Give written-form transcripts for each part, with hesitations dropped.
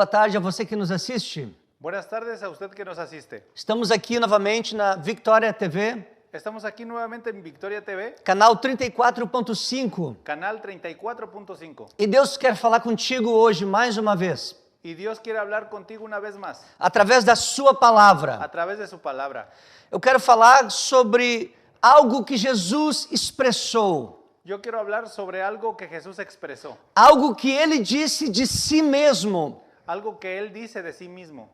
Boa tarde a você que nos assiste. Buenas tardes a usted que nos asiste. Estamos aqui novamente na Victoria TV, Estamos aquí nuevamente en Victoria TV, canal 34.5. canal 34.5. E Deus quer falar contigo hoje mais uma vez, Y Dios quiere hablar contigo una vez más, através da sua palavra. a través de su palabra. Eu quero falar sobre algo que Jesus expressou, Yo quiero hablar sobre algo que Jesús expresó, algo que ele disse de si mesmo. algo que Él dice de sí mismo.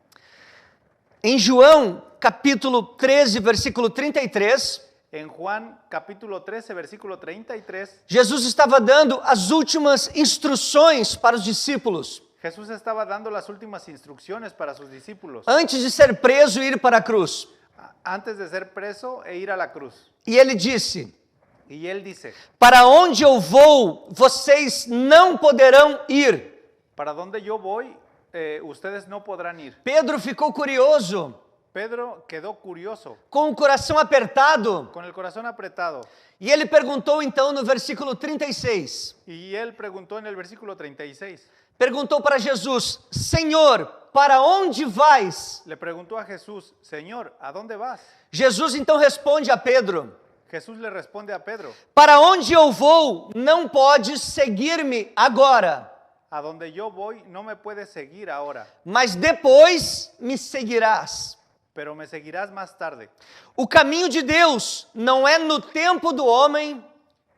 Em João, capítulo 13, versículo 33, En Juan capítulo 13, versículo 33, Jesus estava dando as últimas instruções para os discípulos, Jesús estaba dando las últimas instrucciones para sus discípulos, antes de ser preso e ir para a cruz. antes de ser preso e ir a la cruz. E ele disse: Y Él dice, para onde eu vou, vocês não poderão ir. para donde yo voy, ustedes no podrán ir. Pedro ficou curioso, Pedro quedó curioso, com o coração apertado, con el corazón apretado. e ele perguntou então no versículo 36, Y él preguntó en el versículo 36, perguntou para Jesus: Senhor, para onde vais? le preguntó a Jesús, Señor, ¿a dónde vas? Jesus então responde a Pedro: Jesús le responde a Pedro, para onde eu vou, não podes seguir-me agora, a donde yo voy no me puedes seguir ahora, mas depois me seguirás. pero me seguirás más tarde. O caminho de Deus não é no tempo do homem,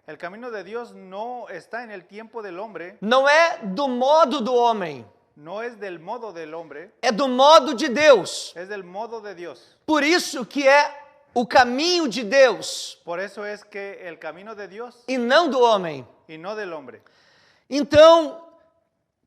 El camino de Dios no está en el tiempo del hombre, não é do modo do homem, no es del modo del hombre, é do modo de Deus. es del modo de Dios. Por isso que é o caminho de Deus Por eso es que el camino de Dios e não do homem. y no del hombre. Então,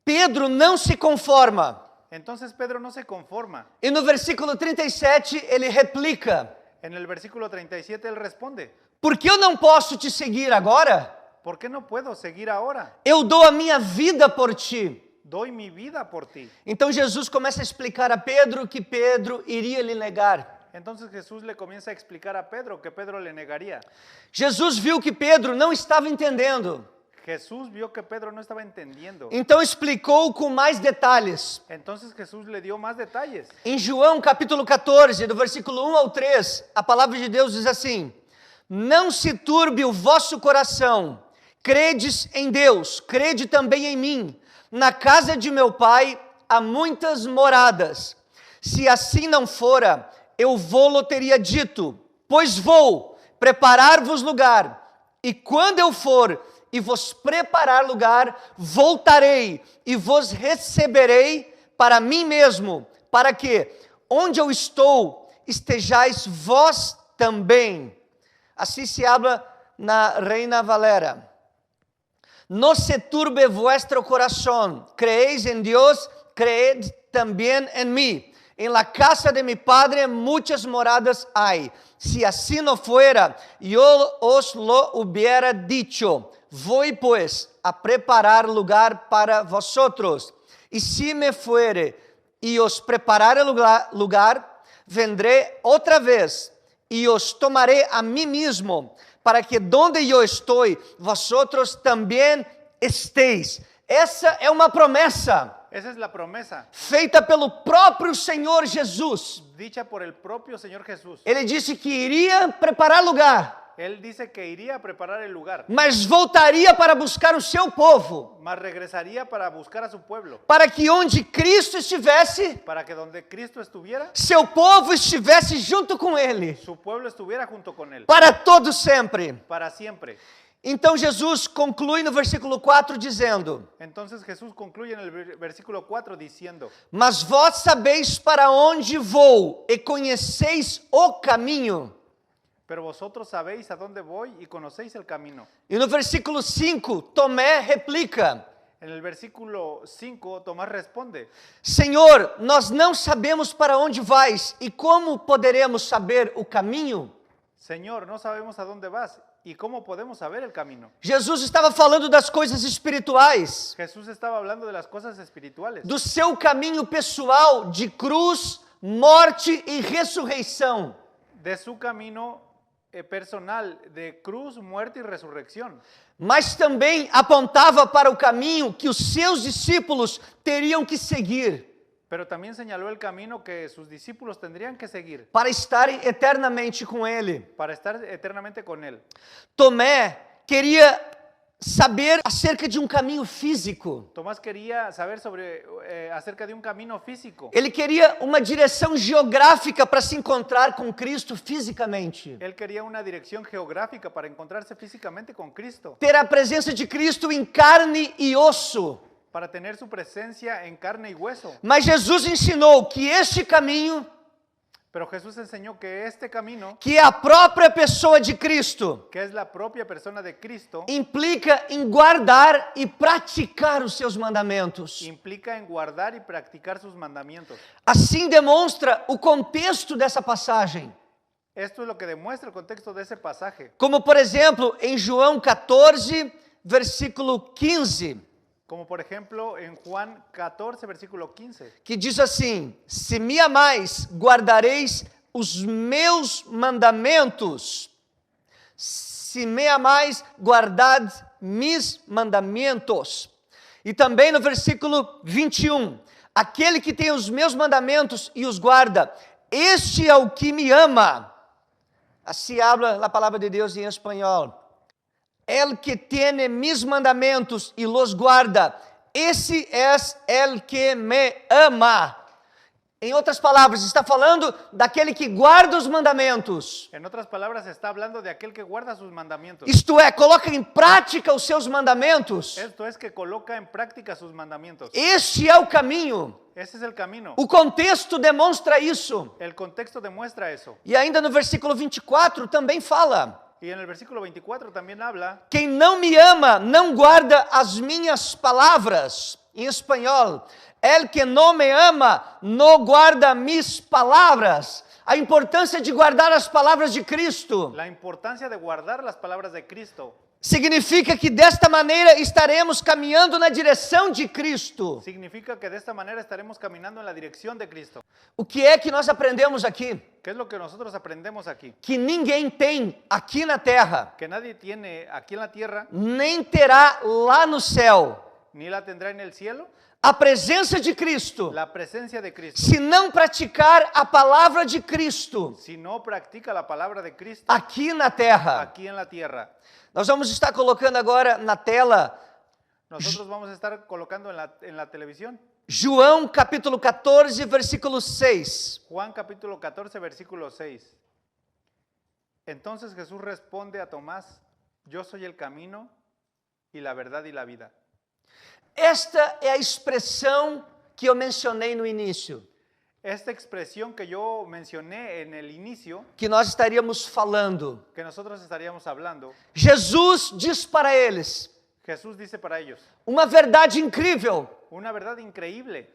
Pedro não se conforma. Entonces Pedro no se conforma. E no versículo 37 ele replica: En el versículo 37 él responde, por que eu não posso te seguir agora? ¿por qué no puedo seguir ahora? Eu dou a minha vida por ti. Doy mi vida por ti. Então Jesus começa a explicar a Pedro que Pedro iria lhe negar. Entonces Jesús le comienza a explicar a Pedro que Pedro le negaría. Jesus viu que Pedro não estava entendendo, Jesús vio que Pedro no estaba entendiendo. então explicou com mais detalhes. Entonces Jesús le dio más detalles. Em João capítulo 14, do versículo 1 ao 3, a palavra de Deus diz assim: não se turbe o vosso coração, credes em Deus, crede também em mim. Na casa de meu pai há muitas moradas. Se assim não fora, eu vou-lo teria dito, pois vou preparar-vos lugar. E quando eu for e vos preparar lugar, voltarei e vos receberei para mim mesmo, para que, onde eu estou, estejais vós também. Assim se habla na Reina Valera. No se turbe vuestro corazón, creéis en Dios, creed también en mí. En la casa de mi Padre muchas moradas hay. Si así no fuera, yo os lo hubiera dicho. Voy pues a preparar lugar para vosotros. Y si me fuere y os preparare lugar, vendré otra vez y os tomaré a mí mismo, para que donde eu estou, vosotros também estéis. Essa é uma promessa Esa es la promesa feita pelo próprio Senhor Jesus. dicha por el propio Señor Jesús. Ele disse que iria preparar lugar, Él dice que iría a preparar el lugar, mas voltaria para buscar o seu povo, mas regresaría para buscar a su pueblo, para que onde Cristo estivesse, para que donde Cristo estuviera, seu povo estivesse junto com ele, su pueblo estuviera junto con él, para todo sempre. para siempre. Então Jesus conclui no versículo 4 dizendo: Entonces Jesús concluye en el versículo 4 diciendo, mas vós sabeis para onde vou e conheceis o caminho. pero vosotros sabéis a dónde voy y conocéis el camino. E no versículo 5, Tomé replica: En el versículo 5, Tomás responde, Senhor, nós não sabemos para onde vais e como poderemos saber o caminho? Señor, no sabemos a dónde vas y cómo podemos saber el camino. Jesus estava falando das coisas espirituais, Jesús estaba hablando de las cosas espirituales, do seu caminho pessoal de cruz, morte e ressurreição. de su camino personal de cruz, muerte y resurrección. Mas também apontava para o caminho que os seus discípulos teriam que seguir. pero también señaló el camino que sus discípulos tendrían que seguir para estarem eternamente com Ele. para estar eternamente con Él. Tomé queria saber acerca de um caminho físico. Tomás quería saber acerca de un camino físico. Ele queria uma direção geográfica para se encontrar com Cristo fisicamente. Él quería una dirección geográfica para encontrarse físicamente con Cristo, Ter a presença de Cristo em carne e osso. para tener su presencia en carne y hueso. Mas Jesus ensinou que este caminho, Pero Jesús enseñó que este camino, que é a própria pessoa de Cristo, que es la propia persona de Cristo, implica em guardar e praticar os seus mandamentos. implica en guardar y practicar sus mandamientos. Assim demonstra o contexto dessa passagem. Esto es lo que demuestra el contexto de ese pasaje. Como, por exemplo, em João 14, versículo 15, Como por ejemplo en Juan 14, versículo 15, que diz assim: se me amais, guardareis os meus mandamentos. Se me amais, guardad mis mandamentos. E também no versículo 21, aquele que tem os meus mandamentos e os guarda, este é o que me ama. Assim habla a palavra de Deus em espanhol. El que tiene mis mandamentos y los guarda, esse es el que me ama. Em outras palavras, está falando daquele que guarda os mandamentos. en otras palabras está hablando de aquel que guarda sus mandamientos. Isto é, coloca em prática os seus mandamentos. Esto es que coloca en práctica sus mandamientos. Este é o caminho. Ese es el camino. O contexto demonstra isso. El contexto demuestra eso. E ainda no versículo 24 também fala: Y en el versículo 24 también habla, quem não me ama não guarda as minhas palavras. Em espanhol, el que não me ama não guarda mis palavras. A importância de guardar as palavras de Cristo la importancia de guardar las palabras de Cristo. significa que desta maneira estaremos caminhando na direção de Cristo. Significa que de esta manera estaremos caminando en la dirección de Cristo. O que é que nós aprendemos aqui? ¿Qué es lo que nosotros aprendemos aquí? Que ninguém tem aqui na terra, Que nadie tiene aquí en la tierra, nem terá lá no céu, ni la tendrá en el cielo, a presença de Cristo, la presencia de Cristo. se não praticar a palavra de Cristo Si no practica la palabra de Cristo aqui na terra. aquí en la tierra. Nós vamos estar colocando agora na tela Nosotros vamos a estar colocando en la televisión João capítulo 14, versículo 6. Juan capítulo 14, versículo 6. Entonces Jesús responde a Tomás, yo soy el camino y la verdad y la vida. Esta é a expressão que eu mencionei no início, Esta expresión que yo mencioné en el inicio, que nós estaríamos falando. que nosotros estaríamos hablando, Jesus diz para eles Jesús dice para ellos uma verdade incrível. una verdad increíble.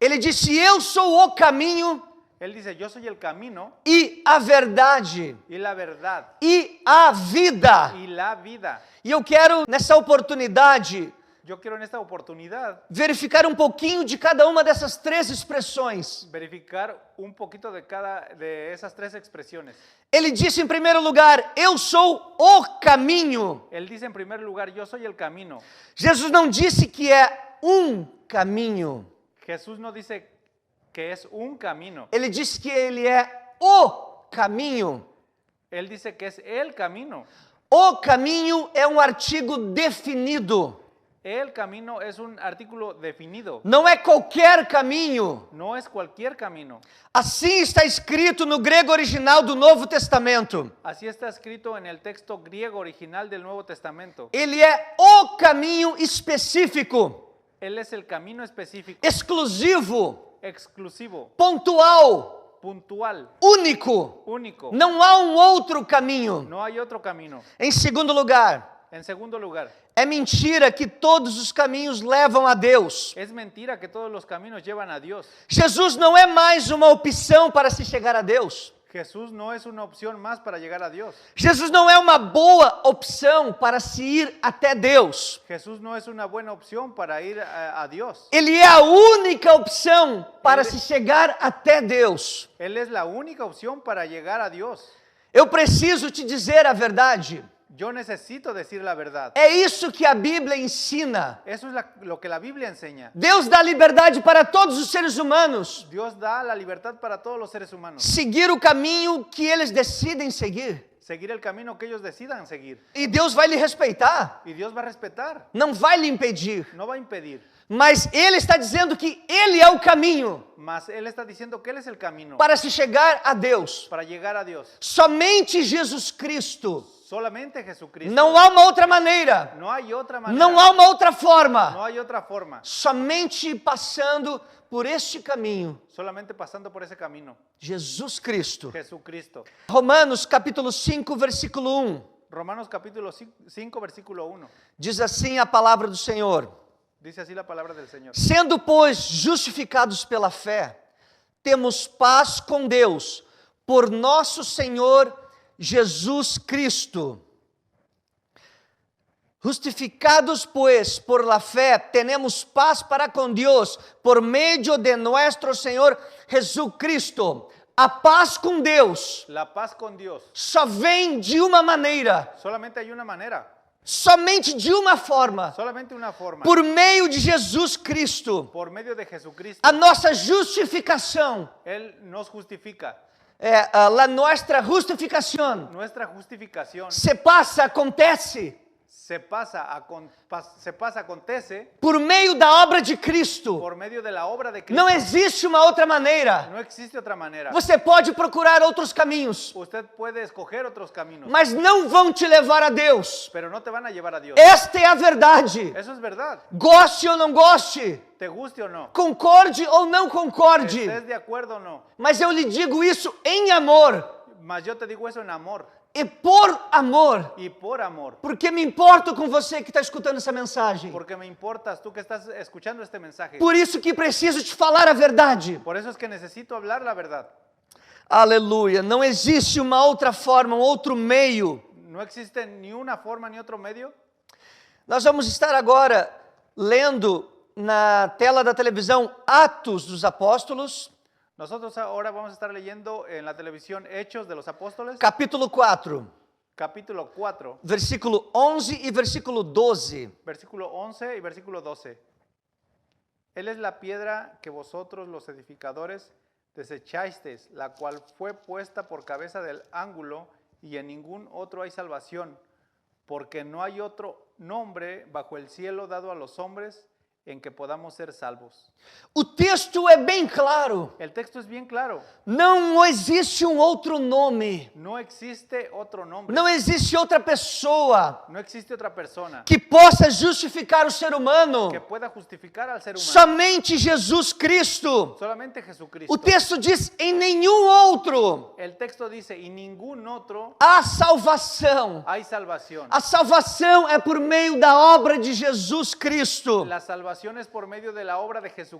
Ele disse: eu sou o caminho Él dice, yo soy el camino e a verdade y la verdad e a vida. y la vida. E eu quero, nessa oportunidade, Yo quiero en esta oportunidad verificar um pouquinho de cada uma dessas três expressões. verificar un poquito de cada de esas tres expresiones. Ele disse em primeiro lugar: eu sou o caminho. Él dice en primer lugar, yo soy el camino. Jesus não disse que é um caminho. Jesús no dice que es un camino. Ele disse que ele é o caminho. Él dice que es el camino. O caminho é um artigo definido. El camino es un artículo definido. Não é qualquer caminho. No es cualquier camino. Assim está escrito no grego original do Novo Testamento. Así está escrito en el texto griego original del Nuevo Testamento. Ele é o caminho específico, Él es el camino específico, exclusivo, exclusivo, pontual, puntual, único. único. Não há um outro caminho. No hay otro camino. Em segundo lugar, En segundo lugar, é mentira que todos os caminhos levam a Deus. es mentira que todos los caminos llevan a Dios. Jesus não é mais uma opção para se chegar a Deus. Jesús no es una opción más para llegar a Dios. Jesus não é uma boa opção para se ir até Deus. Jesús no es una buena opción para ir a Dios. Ele é a única opção para se chegar até Deus. Él es la única opción para llegar a Dios. Eu preciso te dizer a verdade. Yo necesito decir la verdad. É isso que a Bíblia ensina. Eso es lo que la Biblia enseña. Deus dá liberdade para todos os seres humanos Dios da la libertad para todos los seres humanos. seguir o caminho que eles decidem seguir. Seguir el camino que ellos decidan seguir. E Deus vai lhe respeitar, Y Dios va a respetar, não vai lhe impedir. no va a impedir. Mas Ele está dizendo que Ele é o caminho Mas Él está diciendo que Él es el camino para se chegar a Deus. para llegar a Dios. Somente Jesus Cristo. Solamente Jesucristo. Não há uma outra maneira. No hay otra manera. Não há uma outra forma. No hay otra forma. Somente passando por este caminho. Solamente pasando por ese camino. Jesus Cristo. Jesucristo. Romanos capítulo 5, versículo 1. Romanos capítulo 5, versículo 1. Diz assim a palavra do Senhor. Dice así la palabra del Señor. Sendo, pois, justificados pela fé, temos paz com Deus, por nosso Senhor Jesus Cristo. Justificados, pues, por la fe, tenemos paz para con Dios, por medio de nuestro Senhor Jesucristo. A paz com Deus La paz con Dios. só vem de uma maneira, Solamente hay una manera. somente de uma forma, Solamente una forma. por meio de Jesus Cristo. Por medio de Jesucristo. A nossa justificação, Él nos justifica. a nossa justificação Nuestra justificación se passa, acontece se pasa, acontece por meio da obra de Cristo. por medio de la obra de Cristo. Não existe uma outra maneira. No existe otra manera. Você pode procurar outros caminhos, Usted puede escoger otros caminos, mas não vão te levar a Deus. pero no te van a llevar a Dios. Esta é a verdade. Eso es verdad. Goste ou não goste, Te guste o no. concorde ou não concorde, Estés de acuerdo o no. mas eu lhe digo isso em amor Mas yo te digo eso en amor e por amor, y por amor. porque me importo com você que está escutando essa mensagem. Porque me importas tú que estás escuchando este mensaje. Por isso que preciso te falar a verdade. Por eso es que necesito hablar la verdad. Aleluia. Não existe uma outra forma, um outro meio. No existe ni una forma ni otro medio. Nós vamos estar agora lendo na tela da televisão Atos dos Apóstolos, Nosotros ahora vamos a estar leyendo en la televisión Hechos de los Apóstoles, capítulo 4, capítulo 4, versículo 11 e versículo 12. versículo 11 y versículo 12. Él es la piedra que vosotros los edificadores desechasteis, la cual fue puesta por cabeza del ángulo, y en ningún otro hay salvación, porque no hay otro nombre bajo el cielo dado a los hombres en que podamos ser salvos. O texto é bem claro. El texto es bien claro. Não existe um outro nome. No existe otro nombre. Não existe outra pessoa No existe otra persona que possa justificar o ser humano. que pueda justificar al ser humano. Somente Jesus Cristo. Solamente Jesucristo. O texto diz: em nenhum outro El texto dice, y ningún otro há salvação. hay salvación. A salvação é por meio da obra de Jesus Cristo. La salvación es por medio de la obra de Jesucristo.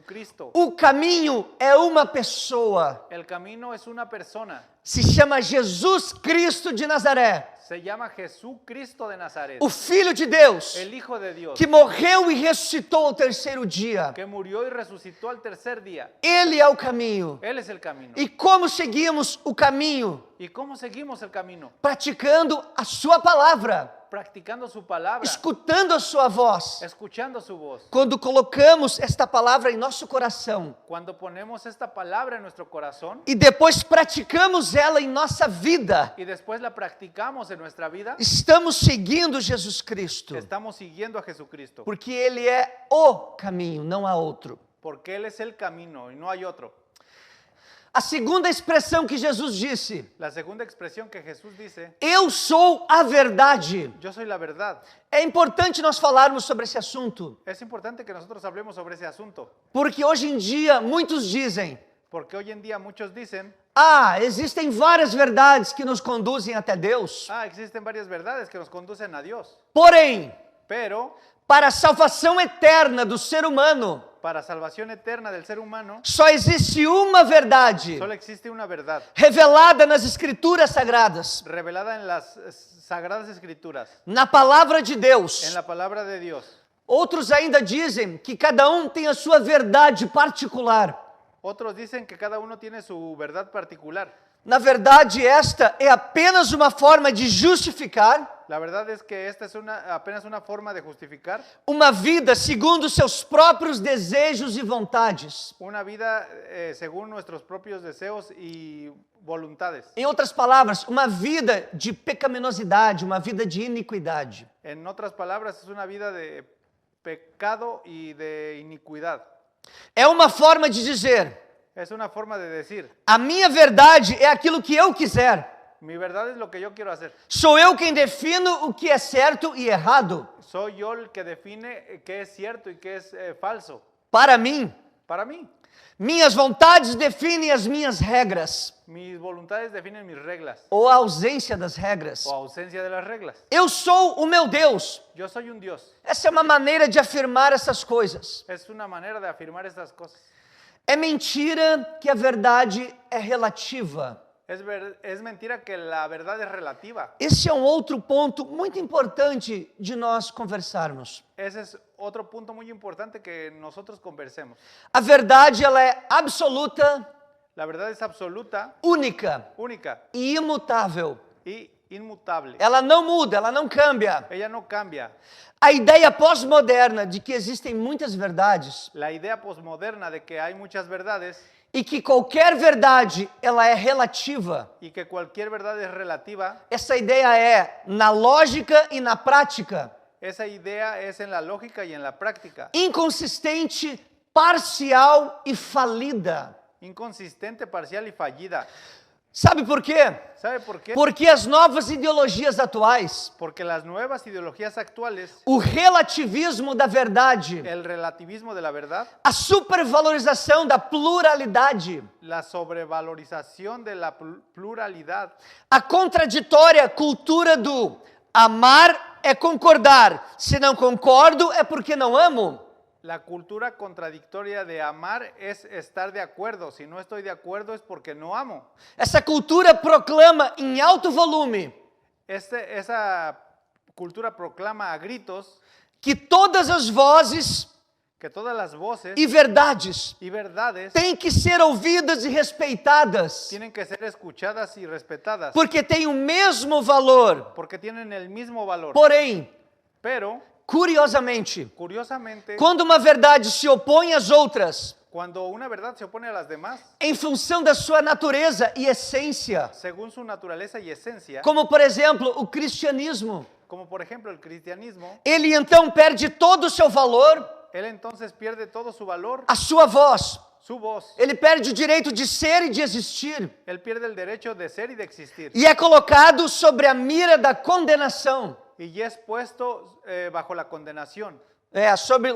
O caminho é uma pessoa. El camino es una persona. Se chama Jesus Cristo de Nazaré, Se llama Jesucristo de Nazaret. o Filho de Deus, El Hijo de Dios. que morreu e ressuscitou ao terceiro dia. Que murió y resucitó al tercer día. Ele é o caminho. Él es el camino. E como seguimos o caminho? ¿Y cómo seguimos el camino? Praticando a sua palavra, Practicando su palabra. escutando a sua voz. Escuchando su voz. Quando colocamos esta palavra em nosso coração Cuando ponemos esta palabra en nuestro corazón e depois praticamos ela em nossa vida, y después la practicamos en nuestra vida, estamos seguindo Jesus Cristo, estamos siguiendo a Jesucristo. porque Ele é o caminho, não há outro. Porque Él es el camino y no hay otro. A segunda expressão que Jesus disse: La segunda expresión que Jesús dice, eu sou a verdade. yo soy la verdad. É importante nós falarmos sobre esse assunto, Es importante que nosotros hablemos sobre ese asunto. porque hoje em dia muitos dizem: Porque hoy en día muchos dicen, existem várias verdades que nos conduzem até Deus. existen varias verdades que nos conducen a Dios. Porém, Pero para a salvação eterna do ser humano, para salvación eterna del ser humano, só existe uma verdade solo existe una verdad, revelada nas Escrituras Sagradas, revelada en las Sagradas Escrituras, na Palavra de en Deus. la palabra de Dios. Outros ainda dizem que cada um tem a sua verdade particular. Otros dicen que cada uno tiene su verdad particular. Na verdade, esta é apenas uma forma de justificar La verdad es que esta es apenas una forma de justificar uma vida segundo seus próprios desejos e vontades. una vida según nuestros propios deseos y voluntades. Em outras palavras, uma vida de pecaminosidade, uma vida de iniquidade. En otras palabras, es una vida de pecado y de iniquidad. É uma forma de dizer: Es una forma de decir, a minha verdade é aquilo que eu quiser. mi verdad es lo que yo quiero hacer. Sou eu quem defino o que é certo e errado. Soy yo el que define qué es cierto y qué es falso. Para mim, Para mí, minhas vontades definem as minhas regras, mis voluntades definen mis reglas ou a ausência das regras. o ausencia de las reglas. Eu sou o meu Deus. Yo soy un Dios. Essa é uma maneira de afirmar essas coisas. Es una manera de afirmar estas cosas. É mentira que a verdade é relativa. Es mentira que la verdad es relativa. Esse é um outro ponto muito importante de nós conversarmos. Ese es otro punto muy importante que nosotros conversemos. A verdade, ela é absoluta, La verdad es absoluta, única única e imutável. y inmutable. Ela não muda, ela não cambia. Ella no cambia. A ideia pós-moderna de que existem muitas verdades La idea posmoderna de que hay muchas verdades e que qualquer verdade ela é relativa. y que cualquier verdad es relativa, Essa ideia é na lógica e na prática, esa idea es en la lógica y en la práctica. inconsistente, parcial e falida. Inconsistente, parcial y fallida. Sabe por quê? ¿Sabe por qué? Porque as novas ideologias atuais, Porque las nuevas ideologías actuales, o relativismo da verdade, el relativismo de la verdad, a supervalorização da pluralidade, la sobrevalorización de la pluralidad, a contraditória cultura do amar é concordar, se não concordo é porque não amo. la cultura contradictoria de amar es estar de acuerdo. Si no estoy de acuerdo es porque no amo. Essa cultura proclama em alto volume Esa cultura proclama a gritos que todas as vozes que todas las voces e verdades y verdades têm que ser ouvidas e respeitadas, tienen que ser escuchadas y respetadas porque têm o mesmo valor. porque tienen el mismo valor. Porém, Pero, curiosamente, curiosamente, quando uma verdade se opõe às outras, cuando una verdad se opone a las demás, em função da sua natureza e essência, según su naturaleza y esencia, como por exemplo o cristianismo, como por ejemplo el cristianismo, ele então perde todo o seu valor, él entonces pierde todo su valor, a sua voz. su voz. Ele perde o direito de ser e de existir Él pierde el derecho de ser y de existir. e é colocado sobre a mira da condenação. Y ya es puesto bajo la condenación, Sobre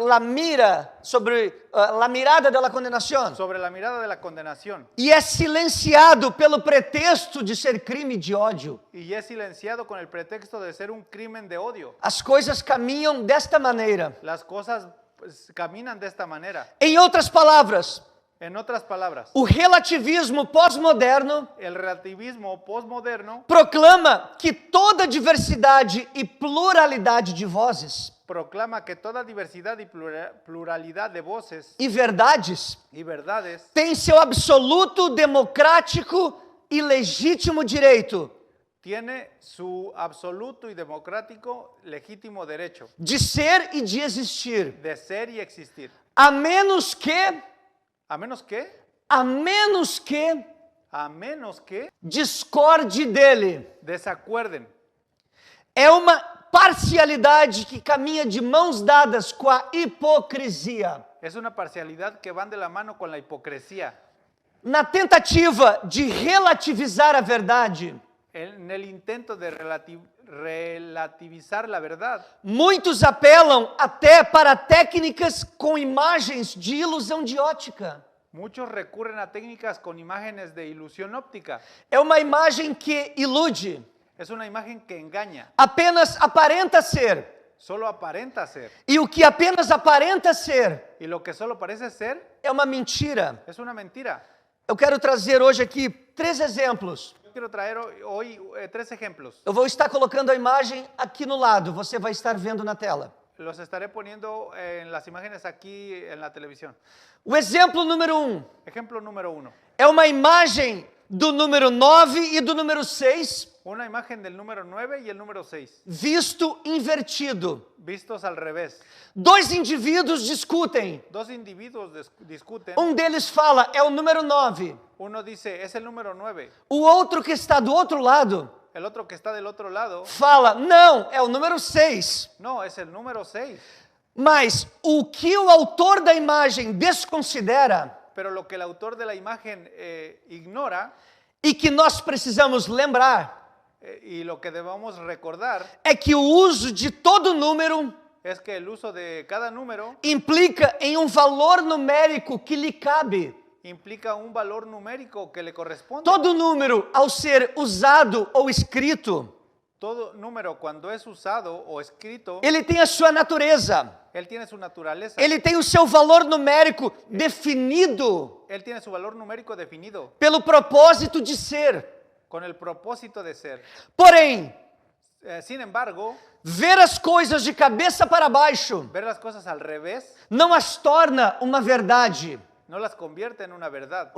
a mirada da condenação. sobre la mirada de la condenación. E é silenciado pelo pretexto de ser crime de ódio. Y es silenciado con el pretexto de ser un crimen de odio. As coisas caminham desta maneira. Las cosas pues, caminan de esta manera. Em outras palavras, En otras palabras, o relativismo pós-moderno el relativismo postmoderno proclama que toda diversidade e pluralidade de vozes proclama que toda diversidad y pluralidad de voces e verdades y verdades tem seu absoluto, democrático e legítimo direito tiene su absoluto y democrático legítimo derecho de ser e de existir, de ser y existir. a menos que A menos que discorde dele. desacuerden. É uma parcialidade que caminha de mãos dadas com a hipocrisia. Es una parcialidad que van de la mano con la hipocresía. Na tentativa de relativizar a verdade, En el intento de relativizar la verdad, muitos apelam até para técnicas com imagens de ilusão de ótica. muchos recurren a técnicas con imágenes de ilusión óptica. É uma imagem que ilude, Es una imagen que engaña, apenas aparenta ser. solo aparenta ser. E o que apenas aparenta ser Y lo que solo parece ser é uma mentira. es una mentira. Eu quero trazer hoje aqui 3 exemplos. Yo quiero traer hoy 3 ejemplos. Eu vou estar colocando a imagem aqui no lado, você vai estar vendo na tela. Los estaré poniendo en las imágenes aquí en la televisión. O exemplo número 1 Ejemplo número 1. é uma imagem do número 9 e do número 6 una imagen del número 9 y el número 6, visto invertido. vistos al revés. Dois indivíduos discutem. Dos individuos discuten. Deles fala, é o número 9. Uno dice, es el número 9. O outro que está do outro lado El otro que está del otro lado, fala, não, é o número 6. no, es el número 6. Mas o que o autor da imagem desconsidera Pero lo que el autor de la imagen ignora e que nós precisamos lembrar y lo que debemos recordar é que o uso de todo número es que el uso de cada número implica em um valor numérico que lhe cabe. implica un valor numérico que le corresponde. Todo número, ao ser usado ou escrito, Todo número cuando es usado o escrito, ele tem a sua natureza. él tiene su naturaleza. Ele tem o seu valor numérico definido Él tiene su valor numérico definido pelo propósito de ser. con el propósito de ser. Porém, Sin embargo, ver as coisas de cabeça para baixo ver las cosas al revés não as torna uma verdade no las convierte en una verdad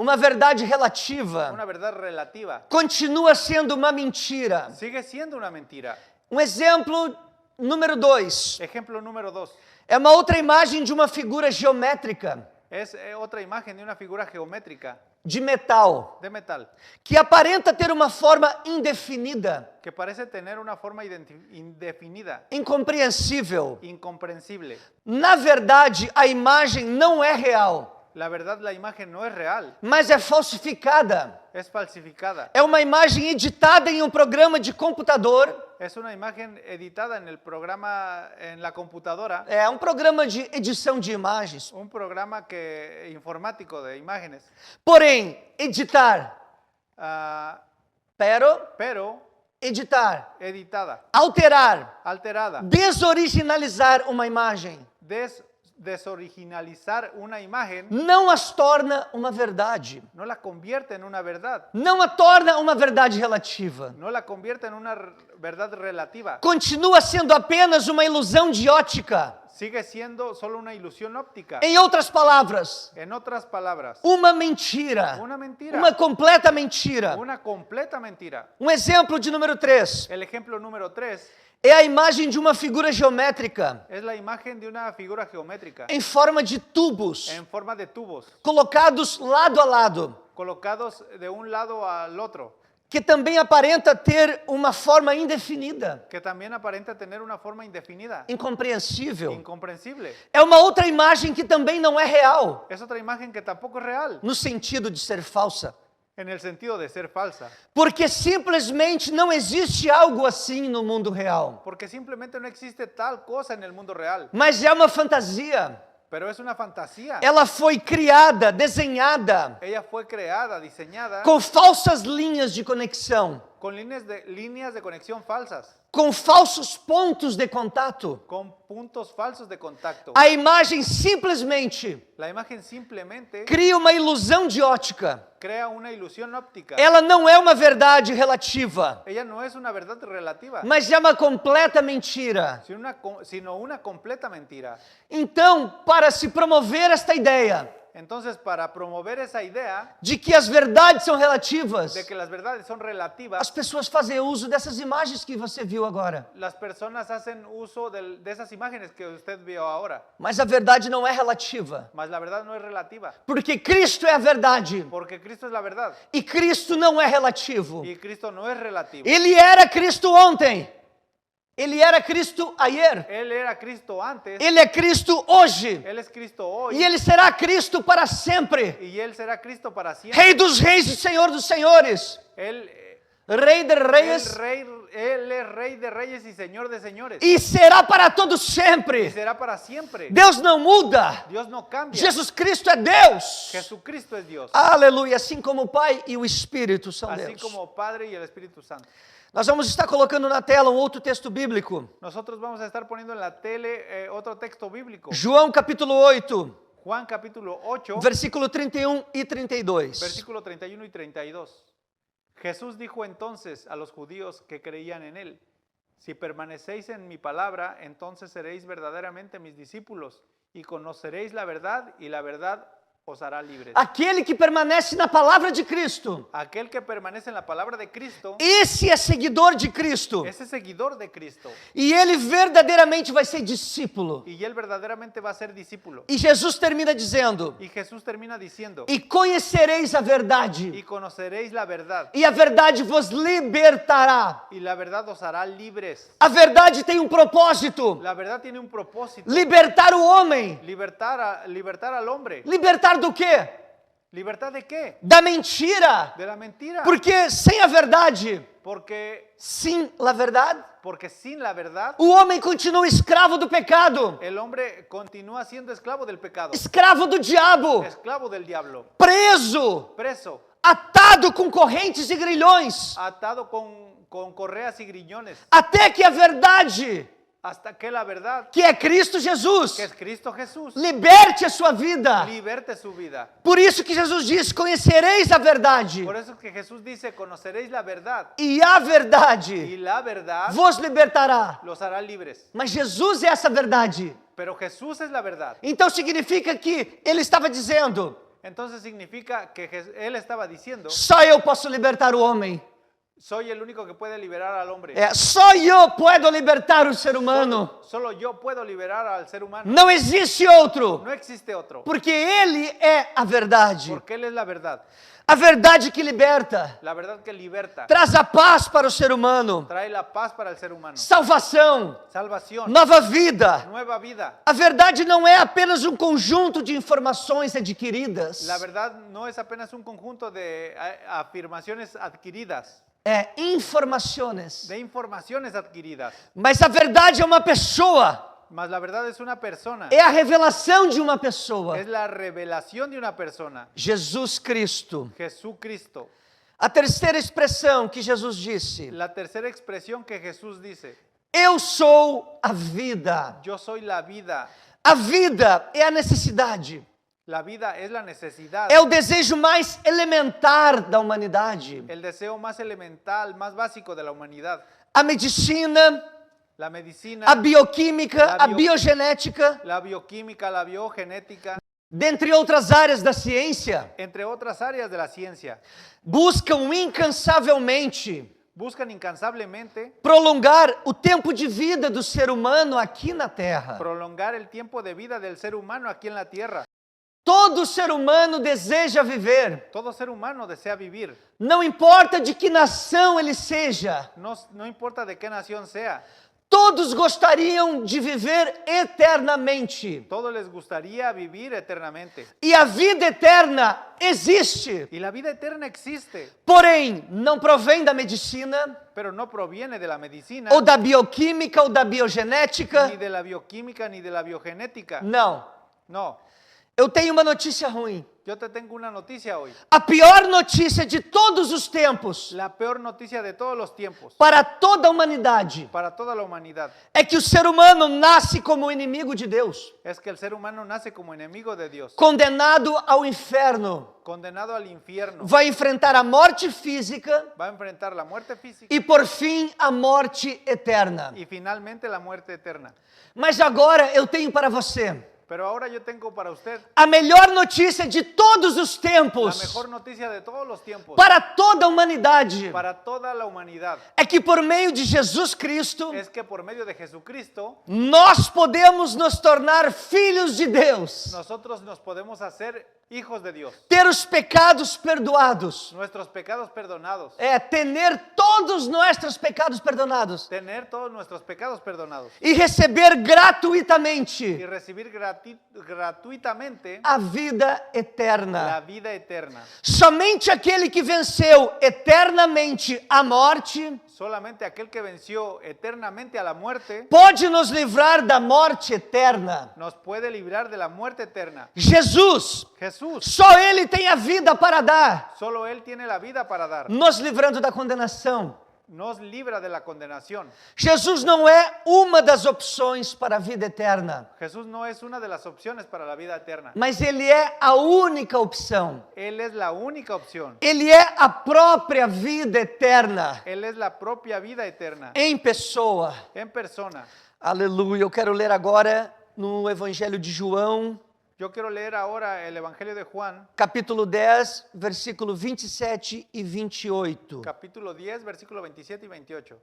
relativa. verdad relativa. Continua sendo uma mentira. Sigue siendo una mentira. Exemplo número 2. Ejemplo número 2. É uma outra imagem de uma figura geométrica Es otra imagen de una figura geométrica de metal, de metal que aparenta ter uma forma indefinida, que parece tener una forma indefinida, incompreensível. incomprensible. Na verdade, a imagem não é real, La verdad, la imagen no es real, mas é falsificada. es falsificada. É uma imagem editada em um programa de computador. Es una imagen editada en el programa, en la computadora, É um programa de edição de imagens. un programa informático de imágenes. Porém, editar, Ah, pero editada, alterar, alterada, desoriginalizar uma imagem desoriginalizar una imagen não as torna uma verdade. no la convierte en una verdad, Não a torna uma verdade relativa. no la convierte en una verdad relativa. Continua sendo apenas uma ilusão de ótica. Sigue siendo solo una ilusión óptica. Em outras palavras, En otras palabras, uma mentira. una mentira, Uma completa mentira. una completa mentira. Um exemplo de número 3 El ejemplo número 3 é a imagem de uma figura geométrica es la imagen de una figura geométrica em forma de tubos en forma de tubos colocados lado a lado, colocados de un lado al otro, que também aparenta ter uma forma indefinida, que también aparenta tener una forma indefinida, incompreensível. incomprensible. É uma outra imagem que também não é real, Es otra imagen que tampoco es real, no sentido de ser falsa, en el sentido de ser falsa, porque simplesmente não existe algo assim no mundo real, porque simplemente no existe tal cosa en el mundo real, mas é uma fantasia. pero es una fantasía. Ela foi criada, desenhada, Ella fue creada, diseñada com falsas linhas de conexão, con líneas de conexión falsas, com falsos pontos de contato. con puntos falsos de contacto. A imagem simplesmente La imagen simplemente cria uma ilusão de ótica. crea una ilusión óptica. Ela não é uma verdade relativa, Ella no es una verdad relativa, mas é uma completa mentira. sino una completa mentira. Então, para se promover esta ideia Entonces, para promover esa idea de que as verdades são relativas, de que las verdades son as relativas, pessoas fazem uso dessas imagens que você viu agora. las personas hacen uso de esas imágenes que usted vio ahora. Mas a verdade não é relativa, Mas la verdad no es relativa, porque Cristo é a verdade porque Cristo es la verdad e Cristo não é relativo. y Cristo no es relativo. Ele era Cristo ontem, ele era Cristo ayer, Él era Cristo antes, ele é Cristo hoje Él es Cristo hoy e ele será Cristo para sempre. y Él será Cristo para siempre. Rei dos reis e Senhor dos senhores, Él, Rei de reis Él es Rey de reyes y Señor de señores e será para todo y sempre. será para siempre. Deus não muda. Dios no cambia. Jesus Cristo é Deus. Jesucristo es Dios, Aleluia, assim como o Pai e o Espírito são así Deus. como Padre y el Espíritu Santo. Nós vamos estar colocando na tela um outro texto bíblico. Nosotros vamos a estar poniendo en la tele otro texto bíblico. João capítulo 8, Juan capítulo 8, versículo 31 e 32. versículo 31 y 32. Jesús dijo entonces a los judíos que creían en él: si permanecéis en mi palabra, entonces seréis verdaderamente mis discípulos y conoceréis la verdad os hará libres. Aquele que permanece na palavra de Cristo, Aquel que permanece en la palabra de Cristo, esse é seguidor de Cristo. ese es seguidor de Cristo. E ele verdadeiramente vai ser discípulo. Y él verdaderamente va a ser discípulo. E Jesus termina dizendo: Y Jesús termina diciendo, e conhecereis a y verdade, conoceréis la verdad, e a verdade vos libertará. y la verdad os hará libres. A verdade tem um propósito: La verdad tiene un propósito, libertar o homem. libertar al hombre. Libertar do quê? ¿Libertad de qué? Da mentira. De la mentira. Porque sem a verdade, Porque sim, a verdade, sin la verdad, o homem continua escravo do pecado, el hombre continúa siendo esclavo del pecado, escravo do diabo, esclavo del diablo, preso, preso, atado com correntes e grilhões, atado con correas y griñones, até que a verdade, hasta que la verdad, que é Cristo Jesus, que es Cristo Jesús, liberte a sua vida. liberte su vida. Por isso que Jesus diz: conhecereis a verdade, Por eso es que Jesús dice, conoceréis la verdad, e a y verdade la verdad vos libertará. los hará libres. Mas Jesus é essa verdade. Pero Jesús es la verdad. Então significa que ele estava dizendo: Entonces significa que él estaba diciendo, só eu posso libertar o homem. soy el único que puede liberar al hombre. Só eu puedo libertar o ser humano. Solo yo puedo liberar al ser humano. Não existe outro, No existe otro. porque ele é a verdade. Porque Él es la verdad. A verdade que liberta, La verdad que liberta. traz a paz para o ser humano, Trae la paz para el ser humano. salvação, Salvación. nova vida. Nueva vida. A verdade não é apenas um conjunto de informações adquiridas, La verdad no es apenas un conjunto de afirmaciones adquiridas, é informações. de informaciones adquiridas. Mas a verdade é uma pessoa, Mas la verdad es una persona. é a revelação de uma pessoa, Es la revelación de una persona. Jesus Cristo. Jesucristo. A terceira expressão que Jesus disse: La tercera expresión que Jesús dice, eu sou a vida. yo soy la vida. A vida é a necessidade, La vida es la necesidad. é o desejo mais elementar da humanidade. El deseo más elemental, más básico de la humanidad. A medicina, La medicina, a bioquímica, La a bio- biogenética, la bioquímica, la biogenética, dentre outras áreas da ciência, entre otras áreas de la ciencia, buscam incansavelmente buscan incansablemente prolongar o tempo de vida do ser humano aqui na Terra. prolongar el tiempo de vida del ser humano aquí en la tierra. Todo ser humano deseja viver, Todo ser humano desea vivir, não importa de que nação ele seja. no importa de qué nación sea. Todos gostariam de viver eternamente. Todos les gustaría vivir eternamente. E a vida eterna existe, Y la vida eterna existe, porém não provém da medicina, pero no proviene de la medicina, ou da bioquímica, ou da biogenética. ni de la bioquímica, ni de la biogenética. Não. No, Eu tenho uma notícia ruim. yo te tengo una noticia hoy. A pior notícia de todos os tempos La peor noticia de todos los tiempos para toda a humanidade para toda la humanidad é que o ser humano nasce como inimigo de Deus, es que el ser humano nace como enemigo de Dios, condenado ao inferno. condenado al infierno. Vai enfrentar a morte física Va a enfrentar la muerte física e, por fim, a morte eterna. y finalmente la muerte eterna. Mas agora eu tenho para você Pero ahora yo tengo para usted a melhor notícia de todos os la tempos mejor noticia de todos los tiempos para toda a humanidade. para toda la humanidad. É que por meio de Jesus Cristo, Es que por medio de Jesucristo nós podemos nos tornar filhos de Deus, nosotros nos podemos hacer hijos de Dios, ter os pecados perdoados, nuestros pecados perdonados, tener todos nossos pecados perdonados tener todos nuestros pecados perdonados e receber y gratuitamente recibir gratuitamente a vida la eterna. vida eterna. Somente aquele que venceu eternamente a morte Solamente aquel que venció eternamente a la muerte pode nos livrar da morte eterna. nos puede librar de la muerte eterna. Jesus, Jesús, só Ele tem a vida para dar, solo Él tiene la vida para dar. nos livrando da condenação. Nos libra de la condenación. Jesus não é uma das opções para a vida eterna, Jesús no es una de las opciones para la vida eterna. mas Ele é a única opção. Él es la única opción. Ele é a própria vida eterna Él es la propia vida eterna em pessoa. en persona. Aleluia. Eu quero ler agora no Evangelho de João, Yo quiero leer ahora el Evangelio de Juan, capítulo 10, versículo 27 e 28. capítulo 10, versículo 27 y 28.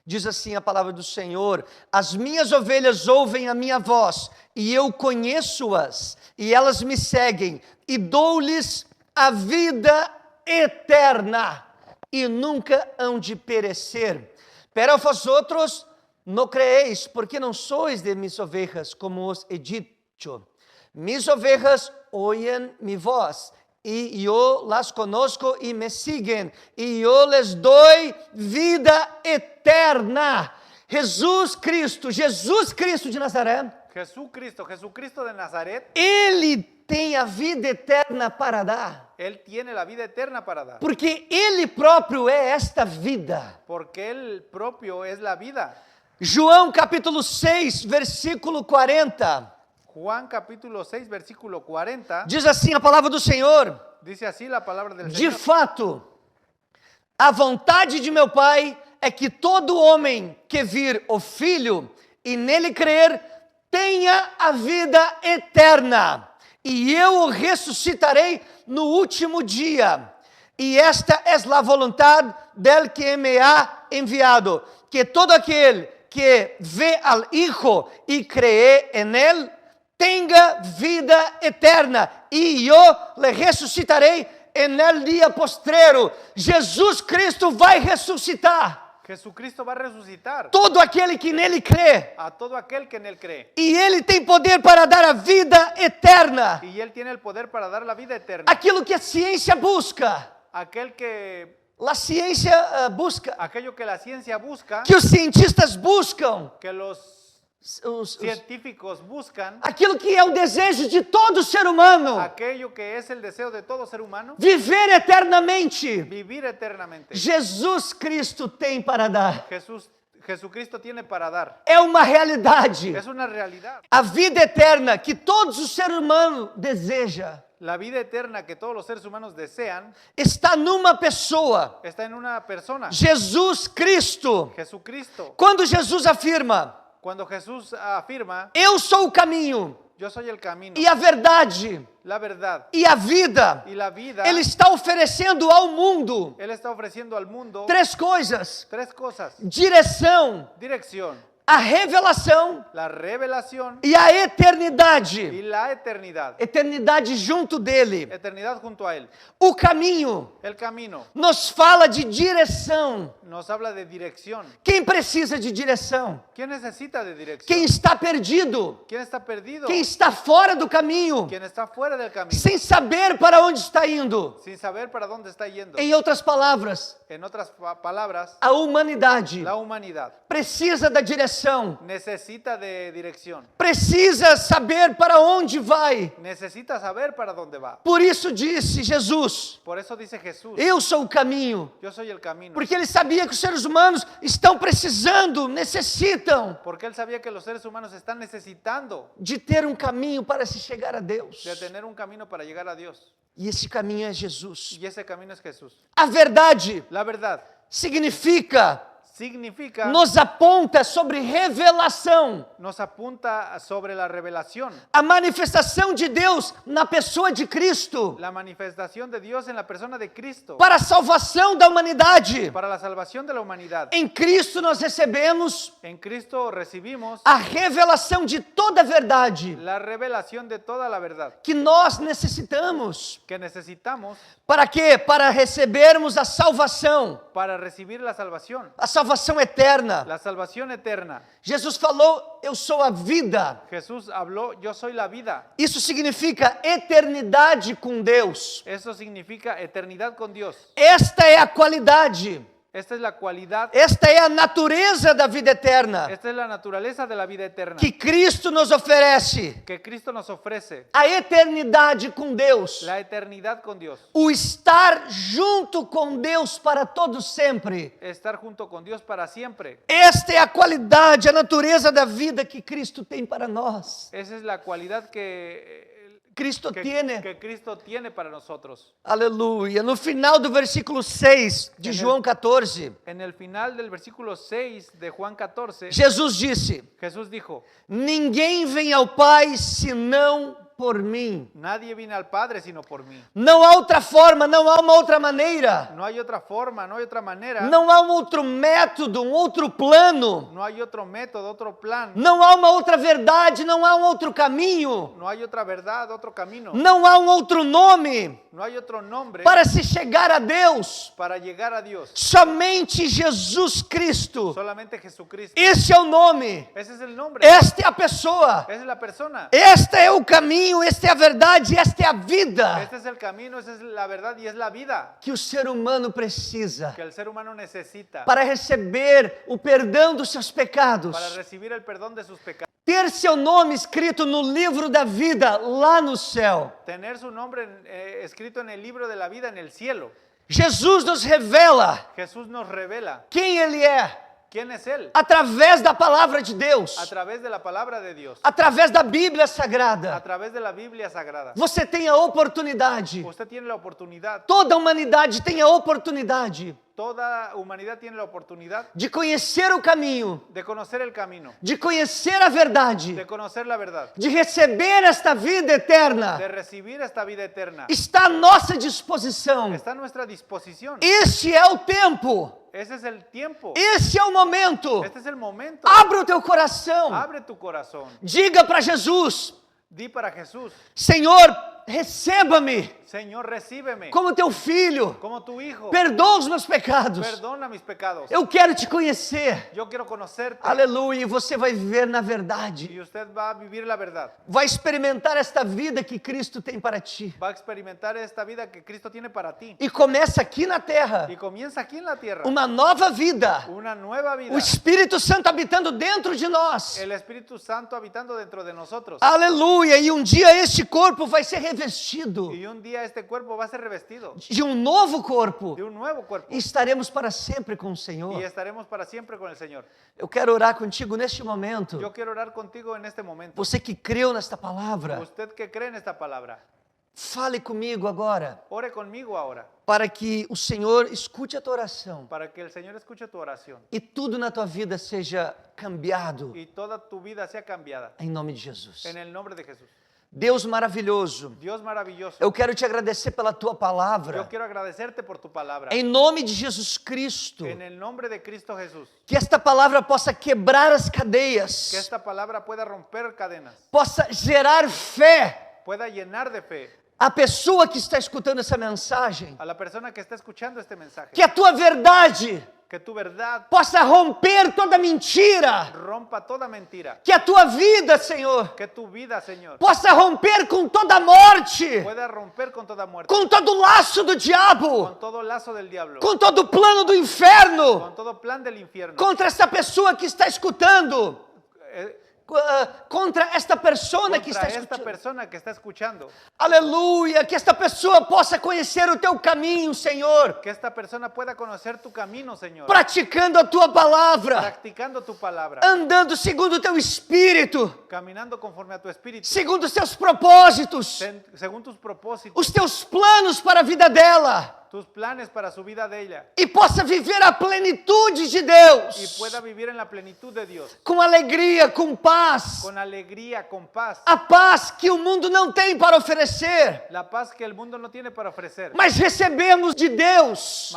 Diz assim a palavra do Senhor: as minhas ovelhas ouvem a minha voz, e eu conheço-as, e elas me seguem, e dou-lhes a vida eterna, e nunca hão de perecer. Pero vós outros não creeis, porque não sois de mis ovejas, como os he dicho. Mis ovejas oyen mi voz, y yo las conozco y me siguen, y yo les doy vida eterna. Jesus Cristo de Nazaré, Jesucristo de Nazaret, Ele tem a vida eterna para dar, Él tiene la vida eterna para dar, porque Ele próprio é esta vida. porque Él propio es la vida. João capítulo 6, versículo 40, Juan capítulo 6, versículo 40, diz assim a palavra do Senhor: dice así la palabra del de Señor. fato, a vontade de meu Pai é que todo homem que vir o Filho e nele crer tenha a vida eterna, e eu o ressuscitarei no último dia. E esta é a vontade del que me ha enviado, que todo aquele que vê al Hijo e cree en él tenga vida eterna, e eu le ressuscitarei en el dia postrero. Jesus Cristo vai ressuscitar Jesucristo va a resucitar todo aquele que nele crê, a todo aquel que en Él cree. e Ele tem poder para dar a vida eterna, Y Él tiene el poder para dar la vida eterna. aquilo que a ciência busca. Aquello que la ciencia busca, Que os cientistas buscam, que los os- científicos buscan, aquilo que é o desejo de todo ser humano, aquello que es el deseo de todo ser humano, viver eternamente. vivir eternamente. Jesus Cristo tem para dar. Jesucristo tiene para dar. É uma realidade. Es una realidad. A vida eterna que todos os seres humanos desejam La vida eterna que todos los seres humanos desean está numa pessoa, está en una persona, Jesus Cristo. Jesucristo. Quando Jesus afirma: Cuando Jesús afirma, eu sou o caminho yo soy el camino, e a verdade la verdad e a vida, y la vida, Ele está oferecendo ao mundo Él está ofreciendo al mundo três coisas: tres cosas: direção, dirección, a revelação la revelación e a eternidade. y la eternidad. Eternidade junto dele. Eternidad junto a Él. O caminho El camino nos fala de direção. nos habla de dirección. Quem precisa de direção? ¿Quién necesita de dirección? Quem está perdido? ¿Quién está perdido? Quem está fora do caminho? ¿Quién está fuera del camino? Sem saber para onde está indo. Sin saber para dónde está yendo. Em outras palavras, En otras palabras, a humanidade la humanidad precisa da direção. necesita de dirección. Precisa saber para onde vai. Necesita saber para dónde va. Por isso disse Jesus: Por eso dice Jesús, eu sou o caminho. yo soy el camino. Porque ele sabia que os seres humanos estão precisando, necessitam Porque Él sabía que los seres humanos están necesitando de ter um caminho para se chegar a Deus. de tener un camino para llegar a Dios. E esse caminho é Jesus. Y ese camino es Jesús. A verdade La verdad significa, significa, nos aponta sobre revelação. nos apunta sobre la revelación, A manifestação de Deus na pessoa de Cristo la manifestación de Dios en la persona de Cristo para a salvação da humanidade. para la salvación de la humanidad. Em Cristo nós recebemos En Cristo recibimos a revelação de toda a verdade la revelación de toda la verdad que nós necessitamos. que necesitamos Para quê? Para recebermos a salvação. para recibir la salvación Eterna. la salvación eterna. Jesus falou: eu sou a vida. Jesús habló, yo soy la vida. Isso significa eternidade com Deus. Eso significa eternidad con Dios. Esta é a qualidade. Esta es la cualidad, Esta é a natureza da vida eterna esta es la naturaleza de la vida eterna que Cristo nos oferece. que Cristo nos ofrece. A eternidade com Deus. La eternidad con Dios. O estar junto com Deus para todo sempre. Estar junto con Dios para siempre. Esta é a qualidade, a natureza da vida que Cristo tem para nós. Esa es la cualidad que Cristo tiene. que Cristo tiene para nosotros. Aleluia. No final do versículo 6 de João 14, En el final del versículo 6 de Juan 14, Jesus disse: Jesús dijo, ninguém vem ao Pai senão por mim. Nadie viene al Padre sino por mí. Não há outra forma, não há uma outra maneira. No hay otra forma, no hay otra manera. Não há um outro método, um outro plano. No hay otro método, otro plan. Não há uma outra verdade, não há um outro caminho. No hay otra verdad, otro camino. Não há um outro nome No hay otro nombre para se chegar a Deus. para llegar a Dios. Somente Jesus Cristo. Solamente Jesucristo. Esse é o nome. Ese es el nombre. Esta é a pessoa. Esa es la persona. Este é o caminho, esta é a verdade, esta é a vida Este es el camino, esa es la verdad y es la vida que o ser humano precisa que el ser humano necesita para receber o perdão dos seus pecados, para recibir el perdón de sus pecados. ter seu nome escrito no livro da vida lá no céu. Tener su nombre escrito en el libro de la vida en el cielo. Jesus nos revela Jesús nos revela quem Ele é quién es Él através da palavra de Deus, a través de la palabra de Dios, através da Bíblia a Sagrada. través de la Biblia Sagrada. Você tem a oportunidade, Usted tiene la oportunidad, toda a humanidade tem a oportunidade toda humanidad tiene la oportunidad de conhecer o caminho, de conocer el camino, de conhecer a verdade, de conocer la verdad, de receber esta vida eterna. de recibir esta vida eterna. Está à nossa disposição. Está a nuestra disposición. Este é o tempo. Ese es el tiempo. Esse é o momento. Este es el momento. Abra o teu coração. Abre tu corazón. Diga para Jesus: Di para Jesús, Senhor, receba-me Señor, recíbeme como teu filho. como tu hijo. Perdoa os meus pecados. Perdona mis pecados. Eu quero te conhecer. Yo quiero conocerte. Aleluia. E você vai viver na verdade. Y usted va a vivir la verdad. Vai experimentar esta vida que Cristo tem para ti. Va a experimentar esta vida que Cristo tiene para ti. E começa aqui na terra Y comienza aquí en la tierra. uma nova vida. Una nueva vida. O Espírito Santo habitando dentro de nós. El Espíritu Santo habitando dentro de nosotros. Aleluia! E um dia este corpo vai ser revestido Y un día este cuerpo va a ser revestido de um novo corpo. de un nuevo cuerpo. E estaremos para sempre com o Y Senhor. estaremos para siempre con el Señor. Eu quero orar contigo neste momento. Yo quiero orar contigo en este momento. Você que creu nesta palavra, Usted que cree en esta palabra, fale comigo agora, ore conmigo ahora, para que o Senhor escute a tua oração para que el Señor escuche tu oración e tudo na tua vida seja cambiado y toda tu vida sea cambiada. em nome de Jesus. En el nombre de Jesús. Deus maravilhoso, Dios maravilloso, eu quero te agradecer pela tua yo palavra. quiero agradecerte por tu palabra. Em nome de Jesus Cristo, En el nombre de Cristo Jesús, que esta palavra possa quebrar as que cadeias, esta palabra pueda romper cadenas, possa gerar fé. pueda llenar de fe A pessoa que está escutando essa mensagem, a la persona que está escuchando este mensaje. que a tua verdade Que tu verdad possa romper toda mentira, rompa toda mentira. que a tua vida, Senhor, Que tu vida, Señor, possa romper com toda morte, pueda romper con toda muerte, com todo laço do diabo, con todo lazo del diablo, com todo plano do inferno, con todo plan del infierno. contra essa pessoa que está escutando, Eh, contra esta persona que está contra esta escutando. persona que está escuchando. Aleluia, que esta pessoa possa conhecer o teu caminho, Senhor, Que esta persona pueda conocer tu camino, Señor. praticando a tua palavra, Practicando tu palabra. andando segundo o teu espírito, Caminando conforme a tu espíritu. segundo os teus propósitos, Según tus propósitos. os teus planos para a vida dela, Tus planes para su vida de ella. e possa viver a plenitude de Deus, Y pueda vivir en la plenitud de Dios. com alegria, com paz, Con alegría, con paz. a paz que o mundo não tem para oferecer, La paz que el mundo no tiene para ofrecer. mas recebemos de Deus,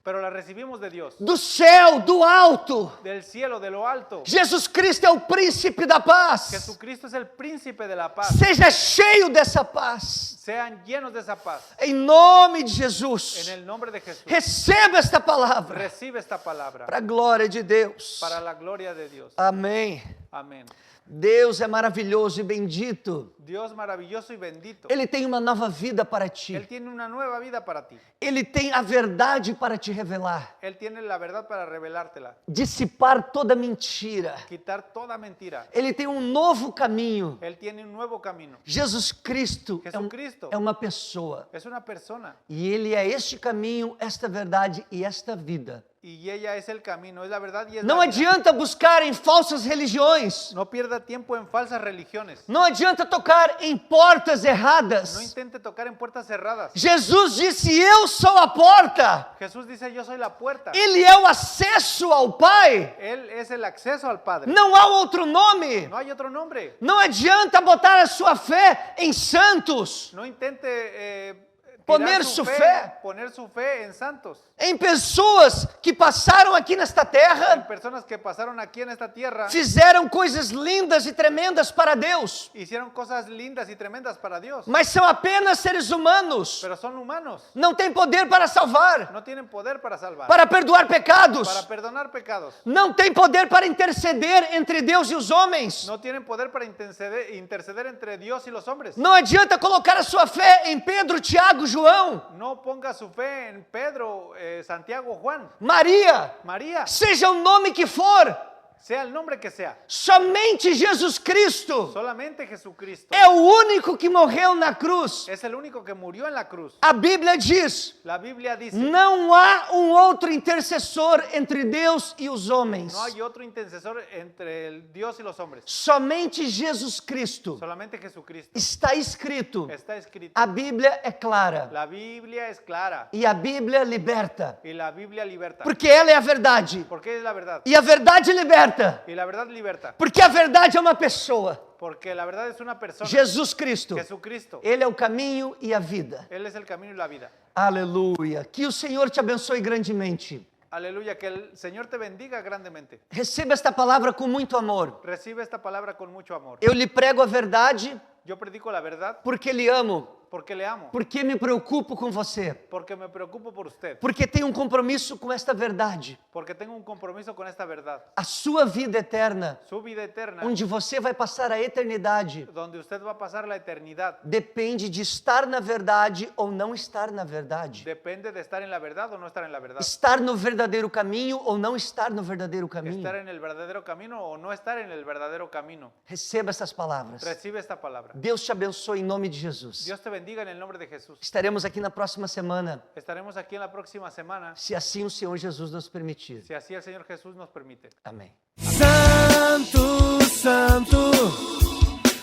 Pero la recibimos de Dios. do céu, do alto. Del cielo, de lo alto. Jesus Cristo é o príncipe da paz. Jesucristo es el príncipe de la paz. Seja cheio dessa paz. Sean llenos de esa paz. Em nome de En Jesus. el nombre de Jesús. Receba esta palavra Recibe esta palabra para a glória de Deus. para la gloria de Dios. Amém. Amén. Deus é maravilhoso e bendito. Dios maravilloso y bendito. Ele tem uma nova vida para ti. Él tiene una nueva vida para ti. Ele tem a verdade para te revelar. Él tiene la verdad para revelártela. Dissipar toda mentira. Quitar toda mentira. Ele tem um novo caminho. Él tiene un nuevo camino. Jesus Cristo Jesucristo é uma pessoa. es una persona. E Ele é este caminho, esta verdade e esta vida. y ella es el camino, es la verdad y es Não la vida. adianta buscar em falsas religiões. No pierda tiempo en falsas religiones. Não adianta tocar em portas No erradas. intente tocar en puertas cerradas. Jesus disse: Eu sou a porta. Jesús dice, yo soy la puerta. Ele é o acesso ao Pai. Él es el acceso al Padre. Não há outro nome. No hay otro nombre. Não adianta botar a sua fé em santos, No intente Poner tirar su fe. poner su fe en santos, em pessoas que passaram aqui nesta en terra, personas que pasaron aquí en esta tierra, fizeram coisas lindas e tremendas para Deus, hicieron cosas lindas y tremendas para Dios, mas são apenas seres humanos. pero son humanos. Não têm poder para salvar, No tienen poder para salvar, para perdoar pecados. para perdonar pecados. Não têm poder para interceder entre Deus e os homens. No tienen poder para interceder entre Dios y los hombres. Não adianta colocar a sua fé em Pedro, Tiago, João, No ponga su fe en Pedro, Santiago, Juan, Maria, María, seja o nome que for. sea el nombre que sea. Somente Jesus Cristo Solamente Jesucristo é o único que morreu na cruz. es el único que murió en la cruz. A Bíblia diz: La Biblia dice, não há outro intercessor entre Deus e os homens. no hay otro intercesor entre el Dios y los hombres. Somente Jesus Cristo. Solamente Jesucristo. Está escrito. Está escrito. A Bíblia é clara La Biblia es clara e a Bíblia liberta, y la Biblia liberta. porque ela é a verdade. Porque es la verdad. E a verdade liberta, Y la verdad liberta. porque a verdade é uma pessoa. Porque la verdad es una persona. Jesus Cristo. Jesucristo. Ele é o caminho e a vida. Él es el camino y la vida. Aleluia. Que o Senhor te abençoe grandemente. Aleluya. Que el Señor te bendiga grandemente. Receba esta palavra com muito amor. Recibe esta palabra con mucho amor. Eu lhe prego a verdade Yo predico la verdad porque lhe amo, porque le amo. porque me preocupo com você, Porque me preocupo por usted. porque tenho um compromisso com esta verdade. Porque tengo un compromiso con esta verdad. A sua vida eterna, Su vida eterna, onde você vai passar a eternidade, donde usted va a pasar la eternidad, depende de estar na verdade ou não estar na verdade. depende de estar en la verdad o no estar en la verdad. Estar no verdadeiro caminho ou não estar no verdadeiro caminho. Estar en el verdadero camino o no estar en el verdadero camino. Receba essas palavras. Recibe esta palabra. Deus te abençoe em nome de Jesus. Dios te bendiga en el nombre de Jesús. Estaremos aqui na próxima semana, Estaremos aquí en la próxima semana, se assim o Senhor Jesus nos permitir. si así el Señor Jesús nos permite. Amém. Santo, santo,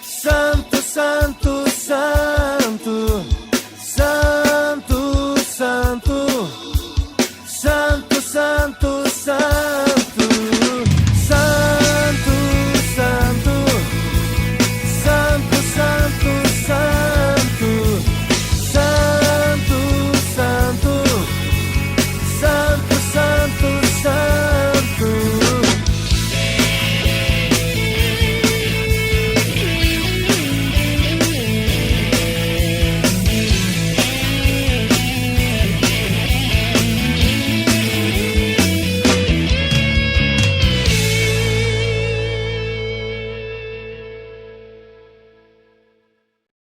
santo, santo, santo.